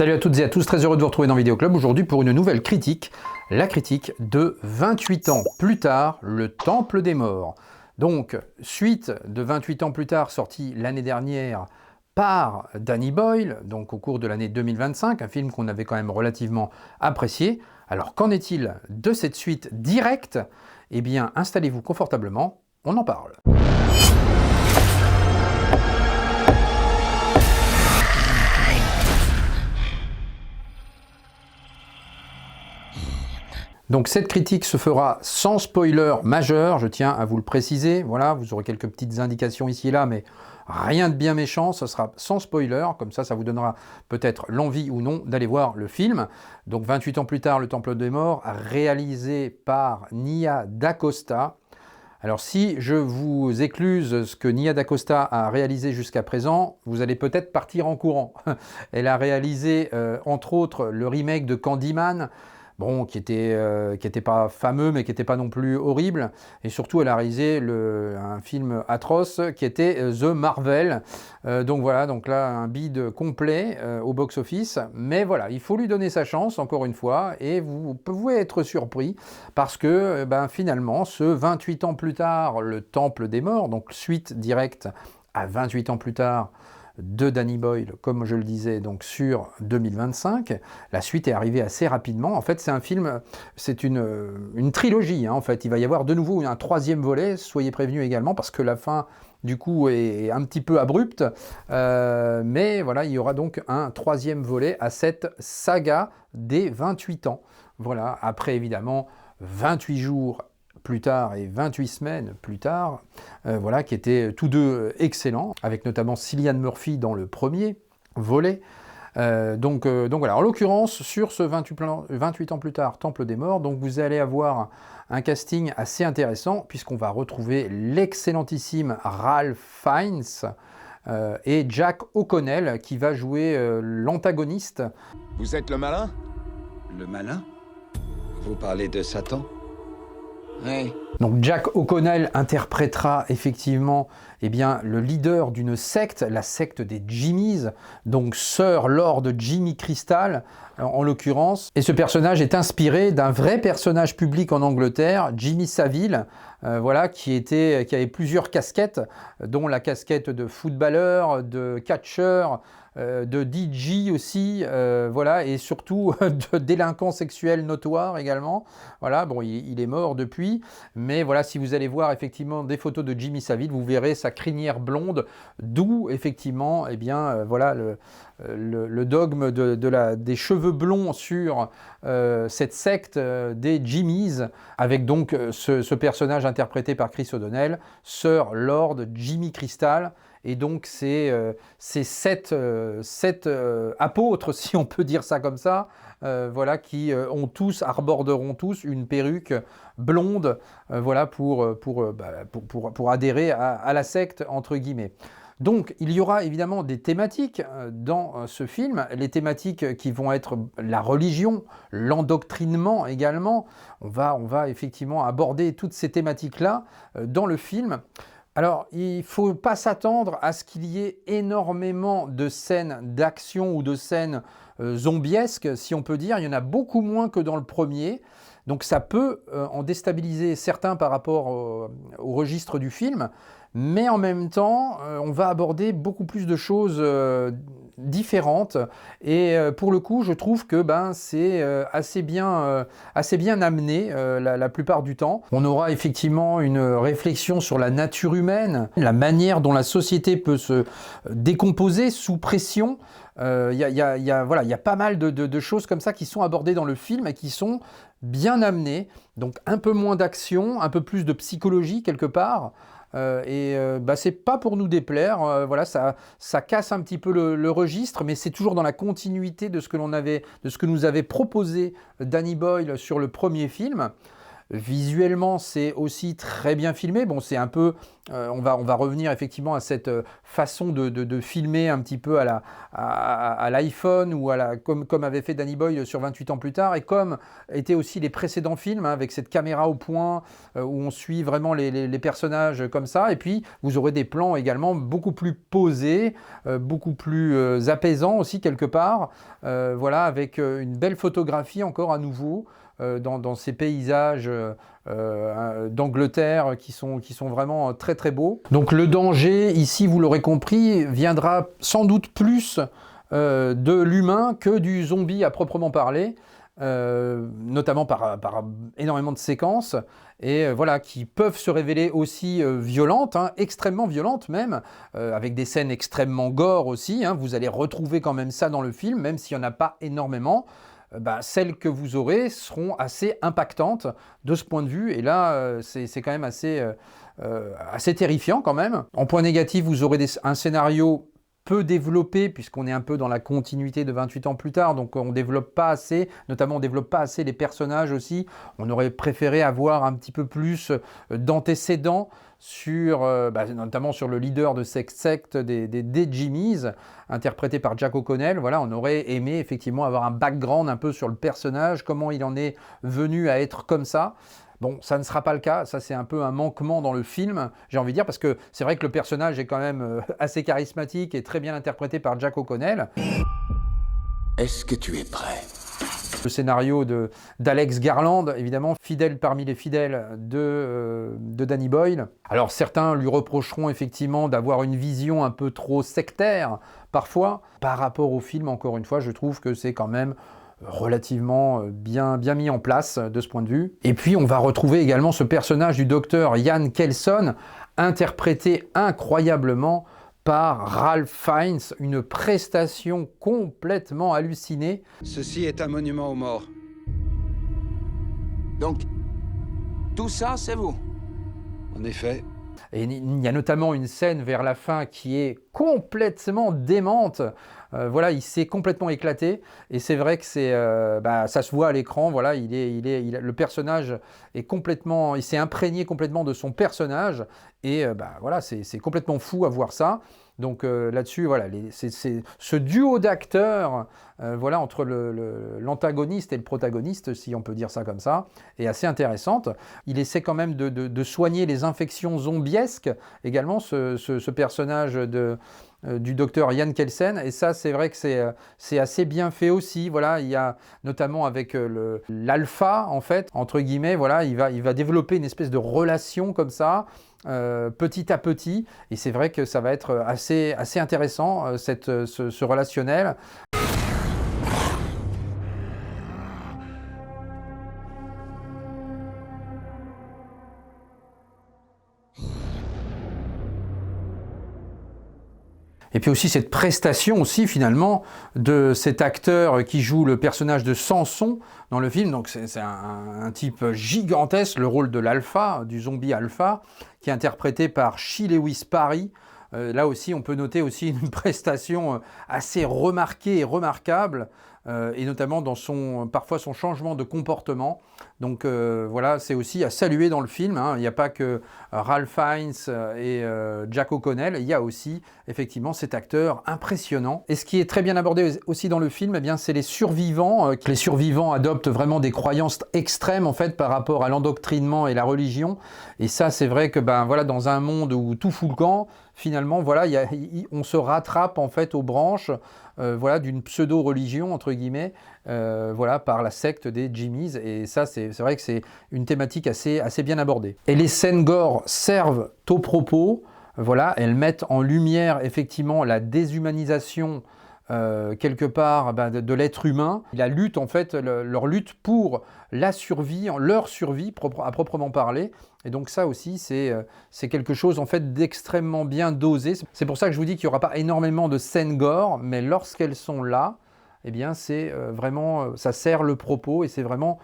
Salut à toutes et à tous, très heureux de vous retrouver dans Vidéo Club aujourd'hui pour une nouvelle critique, la critique de 28 ans plus tard, Le Temple des Morts. Donc, suite de 28 ans plus tard, sorti l'année dernière par Danny Boyle, donc au cours de l'année 2025, un film qu'on avait quand même relativement apprécié. Alors, qu'en est-il de cette suite directe? Eh bien, installez-vous confortablement, on en parle. Donc cette critique se fera sans spoiler majeur, je tiens à vous le préciser. Voilà, vous aurez quelques petites indications ici et là, mais rien de bien méchant, ce sera sans spoiler, comme ça vous donnera peut-être l'envie ou non d'aller voir le film. Donc 28 ans plus tard, Le Temple des Morts, réalisé par Nia DaCosta. Alors si je vous écluse ce que Nia DaCosta a réalisé jusqu'à présent, vous allez peut-être partir en courant. Elle a réalisé entre autres le remake de Candyman, bon, qui était pas fameux, mais qui n'était pas non plus horrible. Et surtout, elle a réalisé un film atroce qui était The Marvel. Donc voilà, donc là, un bide complet au box-office. Mais voilà, il faut lui donner sa chance, encore une fois, et vous pouvez être surpris, parce que finalement, ce 28 ans plus tard, Le Temple des Morts, donc suite directe à 28 ans plus tard, de Danny Boyle, comme je le disais, donc sur 2025. La suite est arrivée assez rapidement. En fait, c'est un film, c'est une trilogie. En fait, il va y avoir de nouveau un troisième volet. Soyez prévenus également, parce que la fin, du coup, est un petit peu abrupte. Mais voilà, il y aura donc un troisième volet à cette saga des 28 ans. Voilà, après évidemment 28 jours plus tard et 28 semaines plus tard, voilà, qui étaient tous deux excellents, avec notamment Cillian Murphy dans le premier volet. Donc voilà, en l'occurrence, sur ce 28 ans plus tard, Temple des Morts, donc vous allez avoir un casting assez intéressant, puisqu'on va retrouver l'excellentissime Ralph Fiennes et Jack O'Connell, qui va jouer l'antagoniste. Vous êtes le malin? Le malin? Vous parlez de Satan? Oui. Donc Jack O'Connell interprétera effectivement le leader d'une secte, la secte des Jimmies, donc Sir Lord Jimmy Crystal en l'occurrence. Et ce personnage est inspiré d'un vrai personnage public en Angleterre, Jimmy Savile, voilà, qui avait plusieurs casquettes, dont la casquette de footballeur, de catcheur, de DJ aussi, voilà, et surtout de délinquant sexuel notoire également. Voilà, bon, il est mort depuis, mais voilà, si vous allez voir effectivement des photos de Jimmy Savile, vous verrez sa crinière blonde, d'où effectivement, voilà, le dogme des cheveux blonds sur cette secte des Jimmies, avec donc ce personnage interprété par Chris O'Donnell, Sir Lord Jimmy Crystal. Et donc c'est sept apôtres, si on peut dire ça comme ça, voilà, qui arborderont tous une perruque blonde, voilà, pour adhérer à la secte, entre guillemets. Donc, il y aura évidemment des thématiques dans ce film, les thématiques qui vont être la religion, l'endoctrinement également. On va effectivement aborder toutes ces thématiques-là dans le film. Alors, il ne faut pas s'attendre à ce qu'il y ait énormément de scènes d'action ou de scènes zombiesques, si on peut dire. Il y en a beaucoup moins que dans le premier. Donc ça peut en déstabiliser certains par rapport au registre du film. Mais en même temps, on va aborder beaucoup plus de choses différentes. Et pour le coup, je trouve que c'est assez bien amené la plupart du temps. On aura effectivement une réflexion sur la nature humaine, la manière dont la société peut se décomposer sous pression. Il y a pas mal de choses comme ça qui sont abordées dans le film et qui sont bien amenées. Donc un peu moins d'action, un peu plus de psychologie quelque part. C'est pas pour nous déplaire, voilà, ça casse un petit peu le registre, mais c'est toujours dans la continuité de ce que nous avait proposé Danny Boyle sur le premier film. Visuellement, c'est aussi très bien filmé. Bon, c'est un peu, on va revenir effectivement à cette façon de filmer un petit peu à l'iPhone ou comme avait fait Danny Boyle sur 28 ans plus tard, et comme étaient aussi les précédents films, hein, avec cette caméra au point où on suit vraiment les personnages comme ça. Et puis, vous aurez des plans également beaucoup plus posés, beaucoup plus apaisants aussi quelque part. Voilà, avec une belle photographie encore à nouveau. Dans ces paysages d'Angleterre qui sont vraiment très très beaux. Donc le danger ici, vous l'aurez compris, viendra sans doute plus de l'humain que du zombie à proprement parler, notamment par énormément de séquences, et voilà, qui peuvent se révéler aussi violentes, hein, extrêmement violentes même, avec des scènes extrêmement gore aussi, hein. Vous allez retrouver quand même ça dans le film, même s'il n'y en a pas énormément. Celles que vous aurez seront assez impactantes de ce point de vue. Et là, c'est quand même assez terrifiant quand même. En point négatif, vous aurez un scénario peu développé, puisqu'on est un peu dans la continuité de 28 ans plus tard, donc on ne développe pas assez, notamment on ne développe pas assez les personnages aussi. On aurait préféré avoir un petit peu plus d'antécédents sur, notamment sur le leader de cette secte des Jimmies, interprété par Jack O'Connell. Voilà, on aurait aimé effectivement avoir un background un peu sur le personnage, comment il en est venu à être comme ça. Bon, ça ne sera pas le cas, ça c'est un peu un manquement dans le film, j'ai envie de dire, parce que c'est vrai que le personnage est quand même assez charismatique et très bien interprété par Jack O'Connell. Est-ce que tu es prêt ? Le scénario d'Alex Garland, évidemment, fidèle parmi les fidèles de Danny Boyle. Alors certains lui reprocheront effectivement d'avoir une vision un peu trop sectaire, parfois. Par rapport au film, encore une fois, je trouve que c'est quand même relativement bien mis en place de ce point de vue. Et puis on va retrouver également ce personnage du docteur Ian Kelson, interprété incroyablement par Ralph Fiennes, une prestation complètement hallucinée. Ceci est un monument aux morts. Donc, tout ça, c'est vous ? En effet. Et il y a notamment une scène vers la fin qui est complètement démente. Voilà, il s'est complètement éclaté. Et c'est vrai que ça se voit à l'écran. Voilà, le personnage est complètement, il s'est imprégné complètement de son personnage. Et voilà, c'est complètement fou à voir ça. Donc là-dessus, voilà, c'est ce duo d'acteurs, voilà, entre l'antagoniste et le protagoniste, si on peut dire ça comme ça, est assez intéressante. Il essaie quand même de soigner les infections zombiesques, également, ce personnage du docteur Ian Kelsen, et ça c'est vrai que c'est assez bien fait aussi. Voilà, il y a notamment avec l'alpha, en fait, entre guillemets, voilà, il va développer une espèce de relation comme ça, petit à petit, et c'est vrai que ça va être assez intéressant, ce relationnel. Et puis aussi cette prestation aussi finalement de cet acteur qui joue le personnage de Samson dans le film. Donc c'est un type gigantesque, le rôle de l'alpha, du zombie alpha, qui est interprété par Shea Lewis Parry. Là aussi, on peut noter aussi une prestation assez remarquée et remarquable, et notamment dans parfois son changement de comportement. Donc voilà, c'est aussi à saluer dans le film, hein. Il n'y a pas que Ralph Fiennes et Jack O'Connell, il y a aussi effectivement cet acteur impressionnant. Et ce qui est très bien abordé aussi dans le film, eh bien, c'est les survivants. Les survivants adoptent vraiment des croyances extrêmes en fait par rapport à l'endoctrinement et la religion. Et ça, c'est vrai que voilà, dans un monde où tout fout le camp, finalement, voilà, on se rattrape en fait aux branches, voilà, d'une pseudo-religion entre guillemets, voilà, par la secte des Jimmies. Et ça, c'est vrai que c'est une thématique assez bien abordée. Et les scènes gore servent au propos. Voilà, elles mettent en lumière effectivement la déshumanisation quelque part de l'être humain, la lutte en fait, leur lutte pour la survie, leur survie à proprement parler. Et donc ça aussi c'est quelque chose en fait d'extrêmement bien dosé. C'est pour ça que je vous dis qu'il n'y aura pas énormément de scènes gore, mais lorsqu'elles sont là, eh bien c'est vraiment, ça sert le propos et c'est vraiment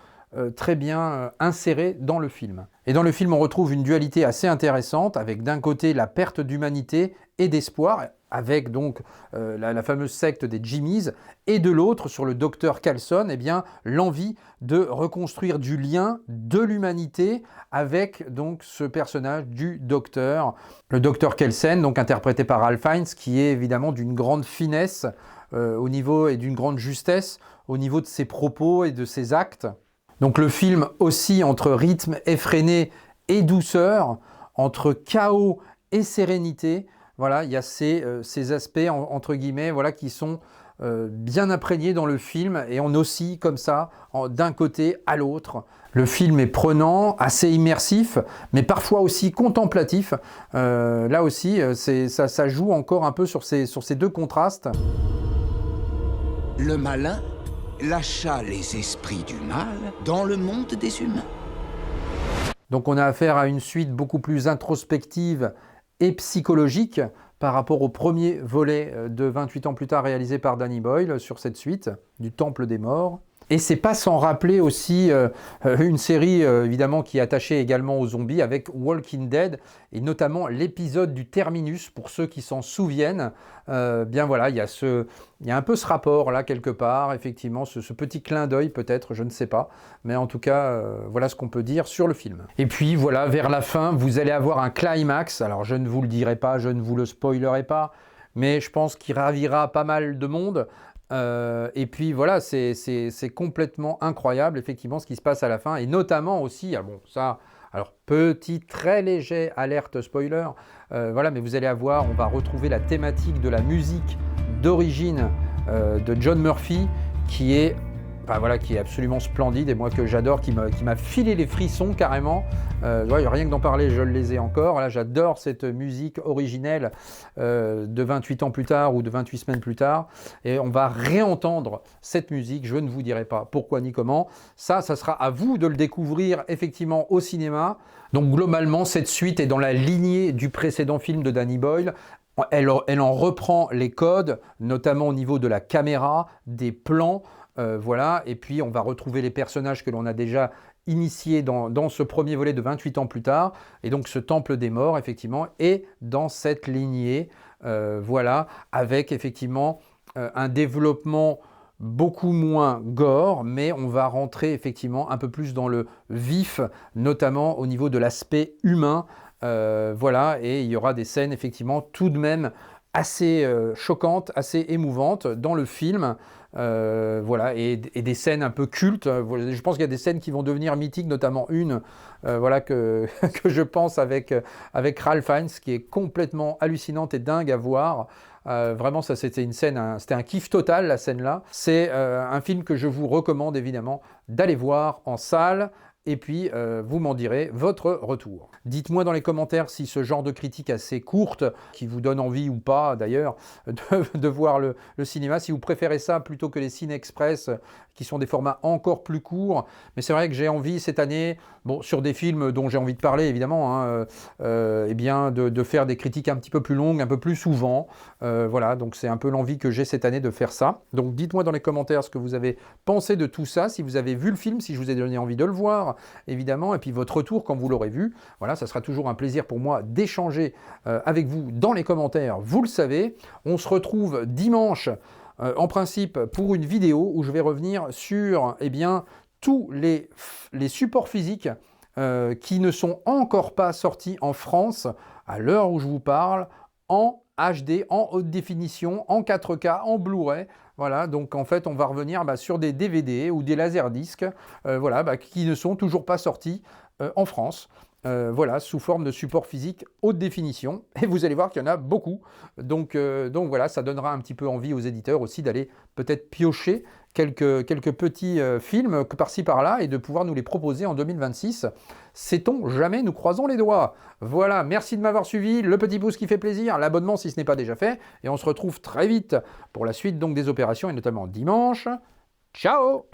très bien insérée dans le film. Et dans le film, on retrouve une dualité assez intéressante, avec d'un côté la perte d'humanité et d'espoir, avec donc la fameuse secte des Jimmies, et de l'autre, sur le docteur Coulson, eh bien, l'envie de reconstruire du lien de l'humanité avec donc ce personnage du docteur, le docteur Coulson, donc interprété par Ralph Fiennes, qui est évidemment d'une grande finesse au niveau et d'une grande justesse au niveau de ses propos et de ses actes. Donc le film oscille entre rythme effréné et douceur, entre chaos et sérénité. Voilà, il y a ces aspects, entre guillemets, voilà, qui sont bien imprégnés dans le film et on oscille comme ça, d'un côté à l'autre. Le film est prenant, assez immersif, mais parfois aussi contemplatif. Là aussi, ça joue encore un peu sur ces deux contrastes. Le malin lâcha les esprits du mal dans le monde des humains. Donc on a affaire à une suite beaucoup plus introspective et psychologique par rapport au premier volet de 28 ans plus tard réalisé par Danny Boyle sur cette suite du Temple des Morts. Et c'est pas sans rappeler aussi une série évidemment qui est attachée également aux zombies avec Walking Dead et notamment l'épisode du Terminus pour ceux qui s'en souviennent. Bien voilà, il y a un peu ce rapport là quelque part, effectivement, ce petit clin d'œil peut-être, je ne sais pas, mais en tout cas voilà ce qu'on peut dire sur le film. Et puis voilà, vers la fin, vous allez avoir un climax. Alors je ne vous le dirai pas, je ne vous le spoilerai pas, mais je pense qu'il ravira pas mal de monde. Et puis voilà, c'est complètement incroyable effectivement ce qui se passe à la fin et notamment aussi, alors petit très léger alerte spoiler, voilà, mais vous allez avoir, on va retrouver la thématique de la musique d'origine de John Murphy qui est absolument splendide et moi que j'adore, qui m'a filé les frissons carrément. Rien que d'en parler, je les ai encore. Là, j'adore cette musique originelle de 28 ans plus tard ou de 28 semaines plus tard. Et on va réentendre cette musique. Je ne vous dirai pas pourquoi ni comment. Ça sera à vous de le découvrir effectivement au cinéma. Donc globalement, cette suite est dans la lignée du précédent film de Danny Boyle. Elle en reprend les codes, notamment au niveau de la caméra, des plans. Voilà, et puis on va retrouver les personnages que l'on a déjà initiés dans ce premier volet de 28 ans plus tard, et donc ce Temple des Morts, effectivement, est dans cette lignée, voilà, avec effectivement un développement beaucoup moins gore, mais on va rentrer effectivement un peu plus dans le vif, notamment au niveau de l'aspect humain, voilà, et il y aura des scènes effectivement tout de même assez choquantes, assez émouvantes dans le film. Voilà, et des scènes un peu cultes. Je pense qu'il y a des scènes qui vont devenir mythiques, notamment une voilà, que je pense avec Ralph Fiennes, qui est complètement hallucinante et dingue à voir. Vraiment, ça c'était une scène, c'était un kiff total, la scène-là. C'est un film que je vous recommande évidemment d'aller voir en salle. Et puis, vous m'en direz votre retour. Dites-moi dans les commentaires si ce genre de critique assez courte, qui vous donne envie ou pas d'ailleurs, de voir le cinéma, si vous préférez ça plutôt que les Ciné Express, qui sont des formats encore plus courts. Mais c'est vrai que j'ai envie cette année, sur des films dont j'ai envie de parler évidemment, eh bien de faire des critiques un petit peu plus longues, un peu plus souvent. Voilà, donc c'est un peu l'envie que j'ai cette année de faire ça. Donc dites-moi dans les commentaires ce que vous avez pensé de tout ça, si vous avez vu le film, si je vous ai donné envie de le voir, évidemment, et puis votre retour quand vous l'aurez vu. Voilà, ça sera toujours un plaisir pour moi d'échanger avec vous dans les commentaires, vous le savez. On se retrouve dimanche, en principe, pour une vidéo où je vais revenir sur tous les supports physiques qui ne sont encore pas sortis en France, à l'heure où je vous parle, en HD, en haute définition, en 4K, en Blu-ray. Voilà, donc en fait, on va revenir sur des DVD ou des laserdiscs qui ne sont toujours pas sortis en France. Voilà, sous forme de support physique haute définition. Et vous allez voir qu'il y en a beaucoup. Donc voilà, ça donnera un petit peu envie aux éditeurs aussi d'aller peut-être piocher quelques petits films par-ci par-là et de pouvoir nous les proposer en 2026. Sait-on jamais, nous croisons les doigts. Voilà, merci de m'avoir suivi, le petit pouce qui fait plaisir, l'abonnement si ce n'est pas déjà fait, et on se retrouve très vite pour la suite donc des opérations et notamment dimanche. Ciao!